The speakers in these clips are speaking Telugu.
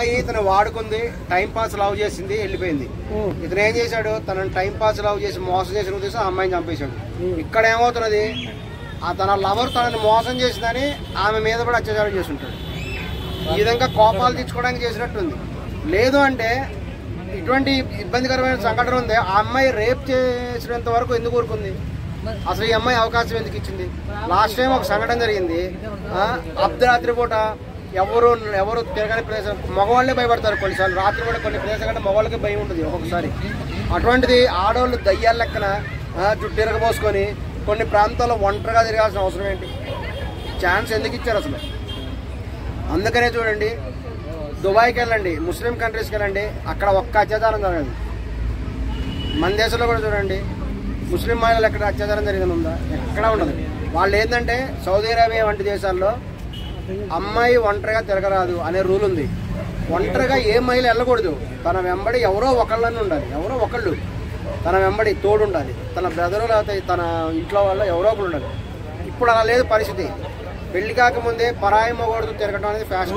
ఇతను వాడుకుంది, టైం పాస్ లవ్ చేసింది, వెళ్ళిపోయింది. ఇతను ఏం చేశాడు, తనని టైం పాస్ లవ్ చేసి మోసం చేసిన ఉద్దేశం ఆ అమ్మాయిని చంపేశాడు. ఇక్కడ ఏమవుతున్నది, తన లవర్ తనని మోసం చేసిందని ఆమె మీద కూడా అత్యాచారం చేస్తుంటాడు. ఈ విధంగా కోపాలు తెచ్చుకోవడానికి చేసినట్టుంది. లేదు అంటే ఇటువంటి ఇబ్బందికరమైన సంఘటన ఉంది. ఆ అమ్మాయి రేప్ చేసినంత వరకు ఎందుకు ఊరుకుంది? అసలు ఈ అమ్మాయి అవకాశం ఎందుకు ఇచ్చింది? లాస్ట్ టైం ఒక సంఘటన జరిగింది. అర్ధరాత్రి పూట ఎవరు తిరగని ప్లేస్, మగవాళ్ళే భయపడతారు కొన్నిసార్లు. రాత్రి కూడా కొన్ని ప్లేస్ కంటే మగవాళ్ళకి భయం ఉంటుంది ఒక్కొక్కసారి. అటువంటిది ఆడవాళ్ళు దయ్యాల లెక్కన జుట్టు తిరగబోసుకొని కొన్ని ప్రాంతాల్లో ఒంటరిగా తిరగాల్సిన అవసరం ఏంటి? ఛాన్స్ ఎందుకు ఇచ్చారు అసలు? అందుకనే చూడండి, దుబాయ్కి వెళ్ళండి, ముస్లిం కంట్రీస్కి వెళ్ళండి, అక్కడ ఒక్క అత్యాచారం జరగదు. మన దేశంలో కూడా చూడండి, ముస్లిం మహిళలు ఎక్కడ అత్యాచారం జరిగింది ఉందా? ఎక్కడా ఉండదు. వాళ్ళు ఏంటంటే సౌదీ అరేబియా వంటి దేశాల్లో అమ్మాయి ఒంటరిగా తిరగరాదు అనే రూల్ ఉంది. ఒంటరిగా ఏ మహిళ వెళ్ళకూడదు. తన వెంబడి ఎవరో ఒకళ్ళని ఉండాలి, ఎవరో ఒకళ్ళు తన వెంబడి తోడు ఉండాలి. తన బ్రదరు లేకపోతే తన ఇంట్లో వాళ్ళు ఎవరో ఒకరు ఉండాలి. ఇప్పుడు అలా లేదు పరిస్థితి. పెళ్లి కాకముందే పరాయి మొగోడుతూ తిరగడం అనేది ఫ్యాషన్.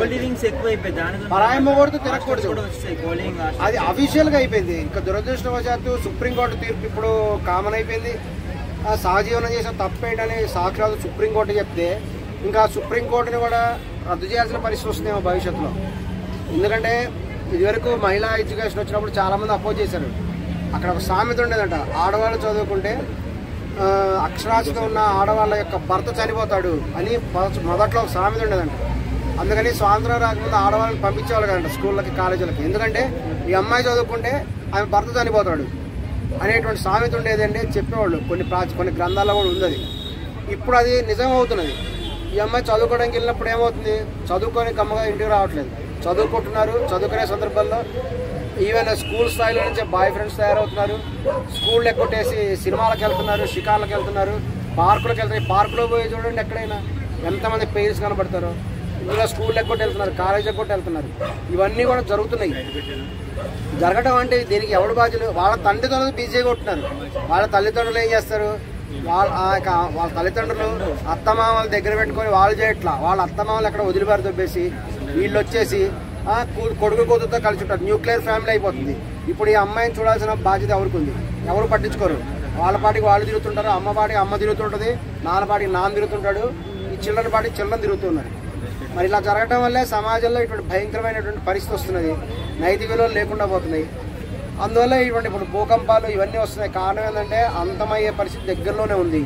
పరాయి మొగోడుతూ తిరగకూడదు, అది అఫీషియల్గా అయిపోయింది. ఇంకా దురదృష్టవశాత్తు సుప్రీంకోర్టు తీర్పు ఇప్పుడు కామన్ అయిపోయింది. సహజీవనం చేసిన తప్పేంటని సాక్షాత్ సుప్రీంకోర్టు చెప్తే ఇంకా సుప్రీంకోర్టుని కూడా రద్దు చేయాల్సిన పరిస్థితి వస్తుందేమో భవిష్యత్తులో. ఎందుకంటే ఇదివరకు మహిళా ఎడ్యుకేషన్ వచ్చినప్పుడు చాలామంది అపోజ్ చేశారు. అక్కడ ఒక సామెత ఉండేదంట, ఆడవాళ్ళు చదువుకుంటే అక్షరాస్యత ఉన్న ఆడవాళ్ళ యొక్క భర్త చనిపోతాడు అని మొదట్లో ఒక సామెత ఉండేదంట. అందుకని స్వాతంత్రం రాకముందు ఆడవాళ్ళని పంపించేవాళ్ళు కదంట స్కూళ్ళకి, కాలేజీలకి. ఎందుకంటే ఈ అమ్మాయి చదువుకుంటే ఆమె భర్త చనిపోతాడు అనేటువంటి సామెత ఉండేదండి చెప్పేవాళ్ళు. కొన్ని గ్రంథాల్లో కూడా ఉంది అది. ఇప్పుడు అది నిజం అవుతున్నది. ఈ అమ్మాయి చదువుకోవడానికి వెళ్ళినప్పుడు ఏమవుతుంది, చదువుకొని కమ్మగా ఇంటికి రావట్లేదు. చదువుకుంటున్నారు, చదువుకునే సందర్భాల్లో ఈవెన్ స్కూల్ స్థాయిలో నుంచే బాయ్ ఫ్రెండ్స్ తయారవుతున్నారు. స్కూల్ ఎక్కొట్టేసి సినిమాలకు వెళ్తున్నారు, షికార్లకు వెళ్తున్నారు, పార్కులకు వెళ్తున్నారు. పార్కులో పోయి చూడండి ఎక్కడైనా ఎంతమంది పేరెంట్స్ కనబడతారో. ఇందులో స్కూల్ ఎక్కొట్టి వెళ్తున్నారు, కాలేజ్ ఎక్కొట్టి వెళ్తున్నారు. ఇవన్నీ కూడా జరుగుతున్నాయి. జరగడం అంటే దీనికి ఎవడు బాధ్యులు? వాళ్ళ తల్లిదండ్రులు బిజీగా ఉంటున్నారు. వాళ్ళ తల్లిదండ్రులు ఏం చేస్తారు, వాళ్ళ తల్లిదండ్రులు అత్తమామల దగ్గర పెట్టుకొని వాళ్ళు చేయట్లా. వాళ్ళ అత్తమామలు ఎక్కడ వదిలిపారు దొబ్బేసి వీళ్ళు వచ్చేసి కొడుకు కూతురుతో కలిసి ఉంటారు. న్యూక్లియర్ ఫ్యామిలీ అయిపోతుంది. ఇప్పుడు ఈ అమ్మాయిని చూడాల్సిన బాధ్యత ఎవరికి ఉంది? ఎవరు పట్టించుకోరు. వాళ్ళ పాటికి వాళ్ళు తిరుగుతుంటారు, అమ్మ పాటికి అమ్మ తిరుగుతుంటుంది, నాన్న పాటికి నాన్న తిరుగుతుంటాడు, ఈ చిల్డ్రన్ పాటికి చిల్డ్రన్ తిరుగుతున్నారు. మరి ఇలా జరగడం వల్లే సమాజంలో ఇటువంటి భయంకరమైనటువంటి పరిస్థితి వస్తున్నది. నైతిక విలువలు లేకుండా పోతున్నాయి. అందువల్ల ఇటువంటి ఇప్పుడు భూకంపాలు ఇవన్నీ వస్తున్నాయి. కారణం ఏంటంటే అంతమయ్యే పరిస్థితి దగ్గరలోనే ఉంది.